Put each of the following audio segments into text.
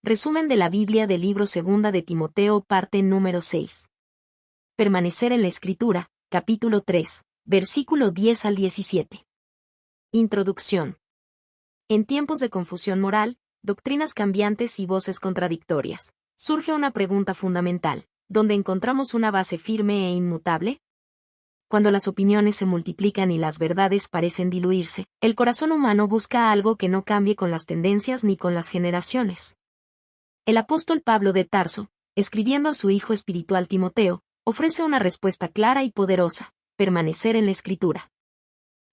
Resumen de la Biblia del libro Segunda de Timoteo, parte número 6. Permanecer en la Escritura, capítulo 3, versículo 10 al 17. Introducción. En tiempos de confusión moral, doctrinas cambiantes y voces contradictorias, surge una pregunta fundamental: ¿dónde encontramos una base firme e inmutable? Cuando las opiniones se multiplican y las verdades parecen diluirse, el corazón humano busca algo que no cambie con las tendencias ni con las generaciones. El apóstol Pablo de Tarso, escribiendo a su hijo espiritual Timoteo, ofrece una respuesta clara y poderosa: permanecer en la Escritura.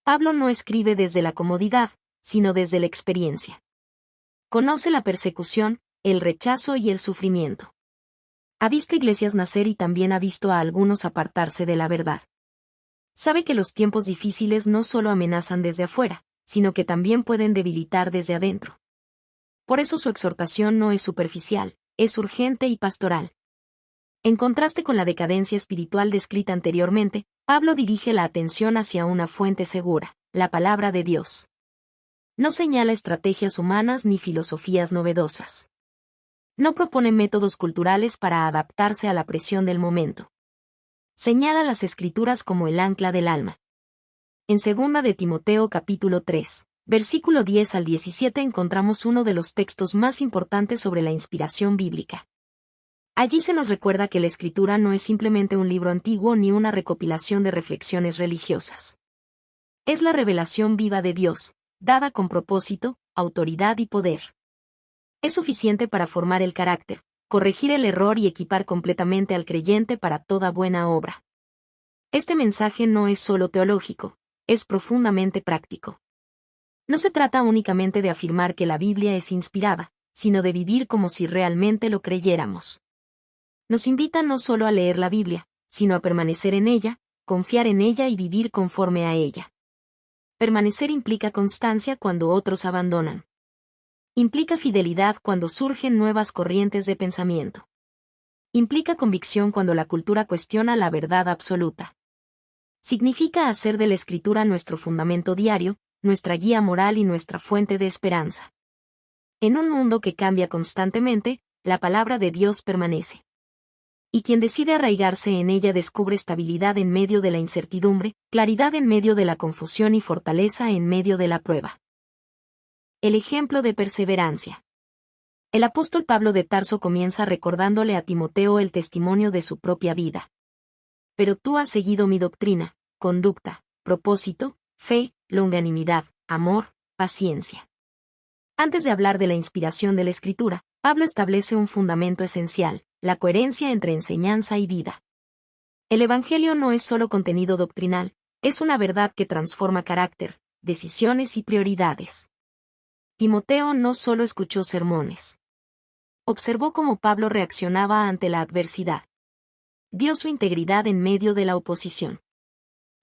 Pablo no escribe desde la comodidad, sino desde la experiencia. Conoce la persecución, el rechazo y el sufrimiento. Ha visto iglesias nacer y también ha visto a algunos apartarse de la verdad. Sabe que los tiempos difíciles no solo amenazan desde afuera, sino que también pueden debilitar desde adentro. Por eso su exhortación no es superficial, es urgente y pastoral. En contraste con la decadencia espiritual descrita anteriormente, Pablo dirige la atención hacia una fuente segura, la palabra de Dios. No señala estrategias humanas ni filosofías novedosas. No propone métodos culturales para adaptarse a la presión del momento. Señala las Escrituras como el ancla del alma. En 2 de Timoteo capítulo 3, versículo 10 al 17 encontramos uno de los textos más importantes sobre la inspiración bíblica. Allí se nos recuerda que la Escritura no es simplemente un libro antiguo ni una recopilación de reflexiones religiosas. Es la revelación viva de Dios, dada con propósito, autoridad y poder. Es suficiente para formar el carácter, corregir el error y equipar completamente al creyente para toda buena obra. Este mensaje no es solo teológico, es profundamente práctico. No se trata únicamente de afirmar que la Biblia es inspirada, sino de vivir como si realmente lo creyéramos. Nos invita no solo a leer la Biblia, sino a permanecer en ella, confiar en ella y vivir conforme a ella. Permanecer implica constancia cuando otros abandonan. Implica fidelidad cuando surgen nuevas corrientes de pensamiento. Implica convicción cuando la cultura cuestiona la verdad absoluta. Significa hacer de la Escritura nuestro fundamento diario, nuestra guía moral y nuestra fuente de esperanza. En un mundo que cambia constantemente, la palabra de Dios permanece. Y quien decide arraigarse en ella descubre estabilidad en medio de la incertidumbre, claridad en medio de la confusión y fortaleza en medio de la prueba. El ejemplo de perseverancia. El apóstol Pablo de Tarso comienza recordándole a Timoteo el testimonio de su propia vida. Pero tú has seguido mi doctrina, conducta, propósito, fe, longanimidad, amor, paciencia. Antes de hablar de la inspiración de la Escritura, Pablo establece un fundamento esencial: la coherencia entre enseñanza y vida. El Evangelio no es solo contenido doctrinal, es una verdad que transforma carácter, decisiones y prioridades. Timoteo no solo escuchó sermones. Observó cómo Pablo reaccionaba ante la adversidad. Vio su integridad en medio de la oposición.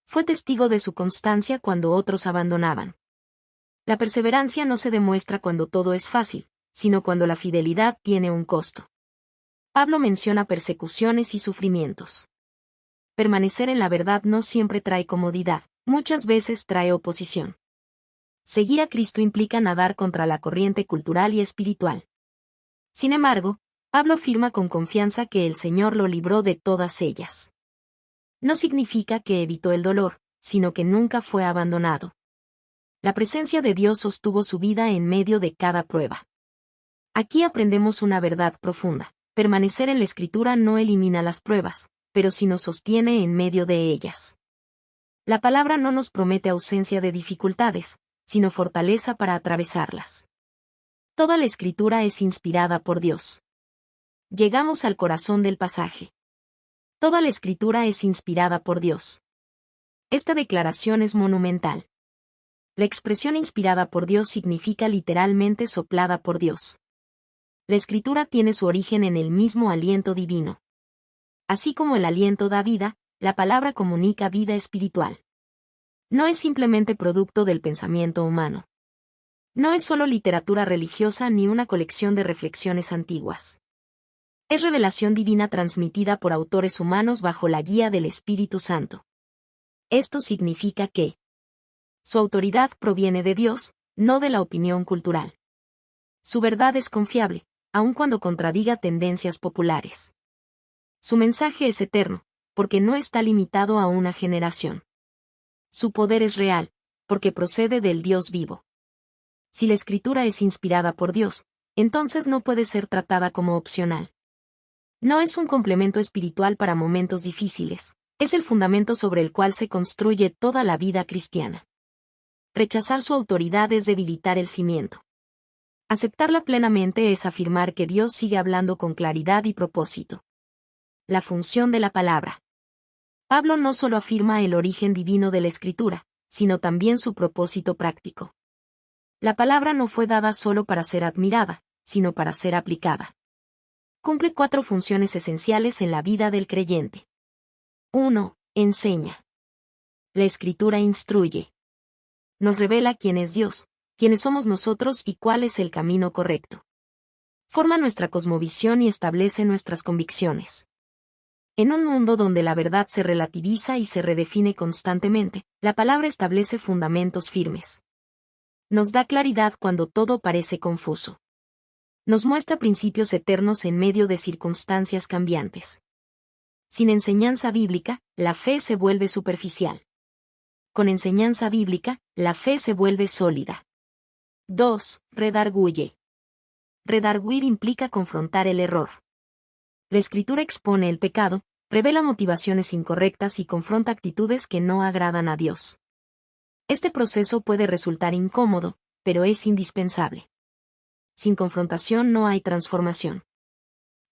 Fue testigo de su constancia cuando otros abandonaban. La perseverancia no se demuestra cuando todo es fácil, sino cuando la fidelidad tiene un costo. Pablo menciona persecuciones y sufrimientos. Permanecer en la verdad no siempre trae comodidad, muchas veces trae oposición. Seguir a Cristo implica nadar contra la corriente cultural y espiritual. Sin embargo, Pablo afirma con confianza que el Señor lo libró de todas ellas. No significa que evitó el dolor, sino que nunca fue abandonado. La presencia de Dios sostuvo su vida en medio de cada prueba. Aquí aprendemos una verdad profunda: permanecer en la Escritura no elimina las pruebas, pero sí nos sostiene en medio de ellas. La palabra no nos promete ausencia de dificultades, sino fortaleza para atravesarlas. Toda la Escritura es inspirada por Dios. Llegamos al corazón del pasaje. Toda la Escritura es inspirada por Dios. Esta declaración es monumental. La expresión inspirada por Dios significa literalmente soplada por Dios. La Escritura tiene su origen en el mismo aliento divino. Así como el aliento da vida, la palabra comunica vida espiritual. No es simplemente producto del pensamiento humano. No es solo literatura religiosa ni una colección de reflexiones antiguas. Es revelación divina transmitida por autores humanos bajo la guía del Espíritu Santo. Esto significa que su autoridad proviene de Dios, no de la opinión cultural. Su verdad es confiable, aun cuando contradiga tendencias populares. Su mensaje es eterno, porque no está limitado a una generación. Su poder es real, porque procede del Dios vivo. Si la Escritura es inspirada por Dios, entonces no puede ser tratada como opcional. No es un complemento espiritual para momentos difíciles, es el fundamento sobre el cual se construye toda la vida cristiana. Rechazar su autoridad es debilitar el cimiento. Aceptarla plenamente es afirmar que Dios sigue hablando con claridad y propósito. La función de la palabra. Pablo no solo afirma el origen divino de la Escritura, sino también su propósito práctico. La palabra no fue dada solo para ser admirada, sino para ser aplicada. Cumple 4 funciones esenciales en la vida del creyente. 1. Enseña. La Escritura instruye. Nos revela quién es Dios, quiénes somos nosotros y cuál es el camino correcto. Forma nuestra cosmovisión y establece nuestras convicciones. En un mundo donde la verdad se relativiza y se redefine constantemente, la palabra establece fundamentos firmes. Nos da claridad cuando todo parece confuso. Nos muestra principios eternos en medio de circunstancias cambiantes. Sin enseñanza bíblica, la fe se vuelve superficial. Con enseñanza bíblica, la fe se vuelve sólida. 2. Redarguye. Redarguir implica confrontar el error. La Escritura expone el pecado, revela motivaciones incorrectas y confronta actitudes que no agradan a Dios. Este proceso puede resultar incómodo, pero es indispensable. Sin confrontación no hay transformación.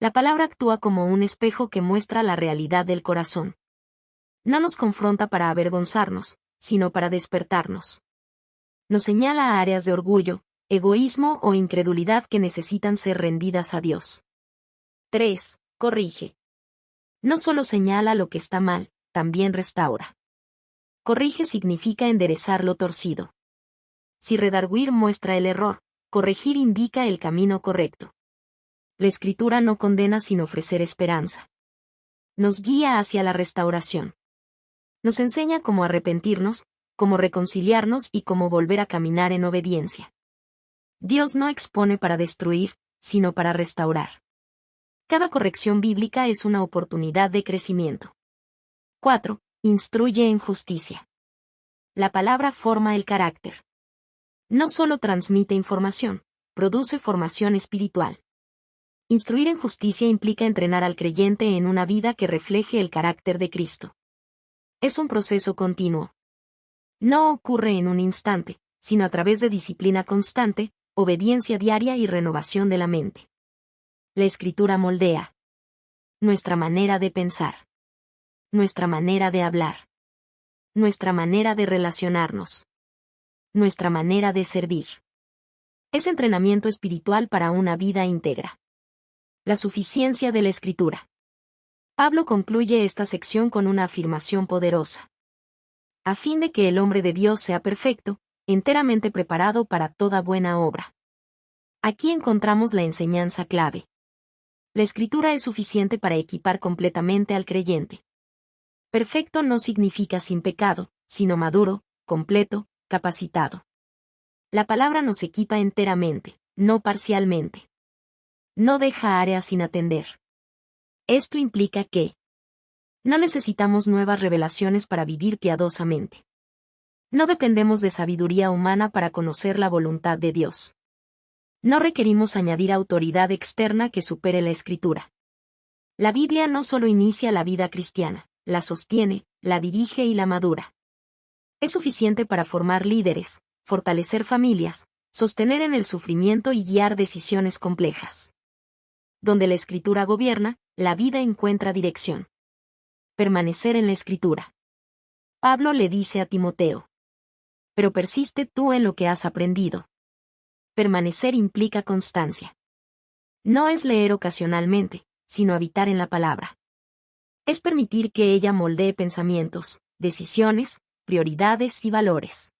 La palabra actúa como un espejo que muestra la realidad del corazón. No nos confronta para avergonzarnos, sino para despertarnos. Nos señala áreas de orgullo, egoísmo o incredulidad que necesitan ser rendidas a Dios. 3. Corrige. No solo señala lo que está mal, también restaura. Corrige significa enderezar lo torcido. Si redarguir muestra el error, corregir indica el camino correcto. La Escritura no condena sin ofrecer esperanza. Nos guía hacia la restauración. Nos enseña cómo arrepentirnos, cómo reconciliarnos y cómo volver a caminar en obediencia. Dios no expone para destruir, sino para restaurar. Cada corrección bíblica es una oportunidad de crecimiento. 4. Instruye en justicia. La palabra forma el carácter. No solo transmite información, produce formación espiritual. Instruir en justicia implica entrenar al creyente en una vida que refleje el carácter de Cristo. Es un proceso continuo. No ocurre en un instante, sino a través de disciplina constante, obediencia diaria y renovación de la mente. La Escritura moldea nuestra manera de pensar, nuestra manera de hablar, nuestra manera de relacionarnos, nuestra manera de servir. Es entrenamiento espiritual para una vida íntegra. La suficiencia de la Escritura. Pablo concluye esta sección con una afirmación poderosa. A fin de que el hombre de Dios sea perfecto, enteramente preparado para toda buena obra. Aquí encontramos la enseñanza clave. La Escritura es suficiente para equipar completamente al creyente. Perfecto no significa sin pecado, sino maduro, completo, capacitado. La palabra nos equipa enteramente, no parcialmente. No deja áreas sin atender. Esto implica que no necesitamos nuevas revelaciones para vivir piadosamente. No dependemos de sabiduría humana para conocer la voluntad de Dios. No requerimos añadir autoridad externa que supere la Escritura. La Biblia no solo inicia la vida cristiana, la sostiene, la dirige y la madura. Es suficiente para formar líderes, fortalecer familias, sostener en el sufrimiento y guiar decisiones complejas. Donde la Escritura gobierna, la vida encuentra dirección. Permanecer en la Escritura. Pablo le dice a Timoteo: pero persiste tú en lo que has aprendido. Permanecer implica constancia. No es leer ocasionalmente, sino habitar en la palabra. Es permitir que ella moldee pensamientos, decisiones, prioridades y valores.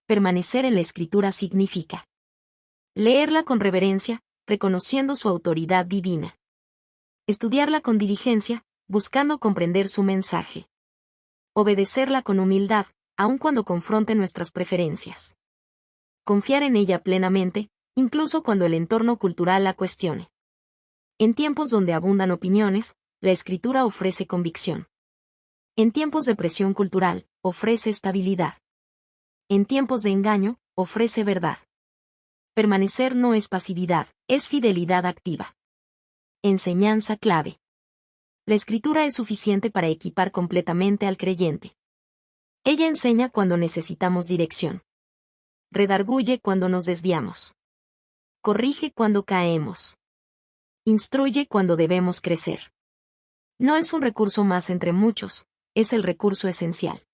Permanecer en la Escritura significa leerla con reverencia, reconociendo su autoridad divina. Estudiarla con diligencia, buscando comprender su mensaje. Obedecerla con humildad, aun cuando confronte nuestras preferencias. Confiar en ella plenamente, incluso cuando el entorno cultural la cuestione. En tiempos donde abundan opiniones, la escritura ofrece convicción. En tiempos de presión cultural, ofrece estabilidad. En tiempos de engaño, ofrece verdad. Permanecer no es pasividad, es fidelidad activa. Enseñanza clave. La escritura es suficiente para equipar completamente al creyente. Ella enseña cuando necesitamos dirección. Redarguye cuando nos desviamos. Corrige cuando caemos. Instruye cuando debemos crecer. No es un recurso más entre muchos, es el recurso esencial.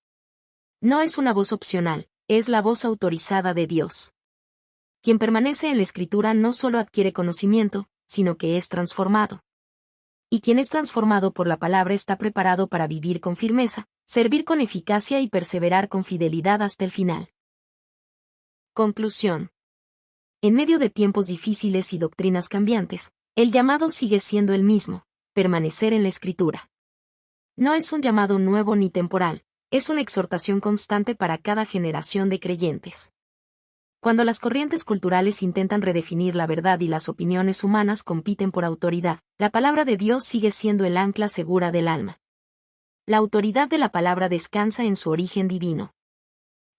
No es una voz opcional, es la voz autorizada de Dios. Quien permanece en la escritura no solo adquiere conocimiento, sino que es transformado. Y quien es transformado por la palabra está preparado para vivir con firmeza, servir con eficacia y perseverar con fidelidad hasta el final. Conclusión. En medio de tiempos difíciles y doctrinas cambiantes, el llamado sigue siendo el mismo: permanecer en la escritura. No es un llamado nuevo ni temporal, es una exhortación constante para cada generación de creyentes. Cuando las corrientes culturales intentan redefinir la verdad y las opiniones humanas compiten por autoridad, la palabra de Dios sigue siendo el ancla segura del alma. La autoridad de la palabra descansa en su origen divino.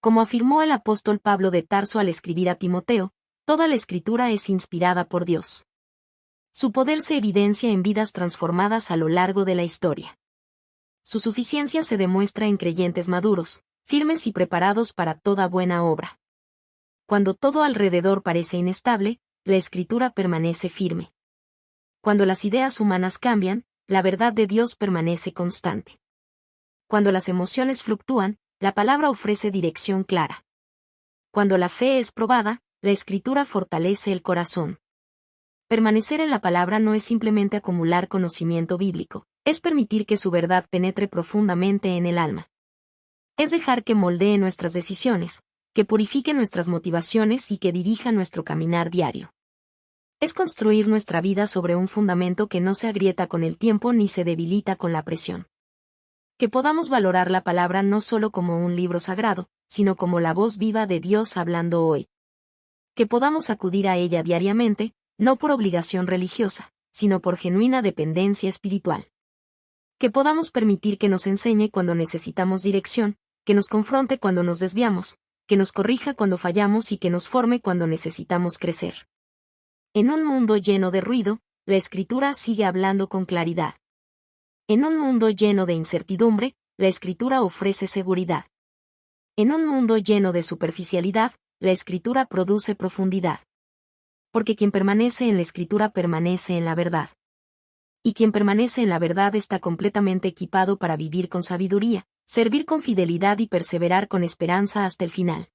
Como afirmó el apóstol Pablo de Tarso al escribir a Timoteo, toda la escritura es inspirada por Dios. Su poder se evidencia en vidas transformadas a lo largo de la historia. Su suficiencia se demuestra en creyentes maduros, firmes y preparados para toda buena obra. Cuando todo alrededor parece inestable, la escritura permanece firme. Cuando las ideas humanas cambian, la verdad de Dios permanece constante. Cuando las emociones fluctúan, la palabra ofrece dirección clara. Cuando la fe es probada, la escritura fortalece el corazón. Permanecer en la palabra no es simplemente acumular conocimiento bíblico, es permitir que su verdad penetre profundamente en el alma. Es dejar que moldee nuestras decisiones, que purifique nuestras motivaciones y que dirija nuestro caminar diario. Es construir nuestra vida sobre un fundamento que no se agrieta con el tiempo ni se debilita con la presión. Que podamos valorar la palabra no solo como un libro sagrado, sino como la voz viva de Dios hablando hoy. Que podamos acudir a ella diariamente, no por obligación religiosa, sino por genuina dependencia espiritual. Que podamos permitir que nos enseñe cuando necesitamos dirección, que nos confronte cuando nos desviamos, que nos corrija cuando fallamos y que nos forme cuando necesitamos crecer. En un mundo lleno de ruido, la escritura sigue hablando con claridad. En un mundo lleno de incertidumbre, la escritura ofrece seguridad. En un mundo lleno de superficialidad, la escritura produce profundidad. Porque quien permanece en la escritura permanece en la verdad. Y quien permanece en la verdad está completamente equipado para vivir con sabiduría, servir con fidelidad y perseverar con esperanza hasta el final.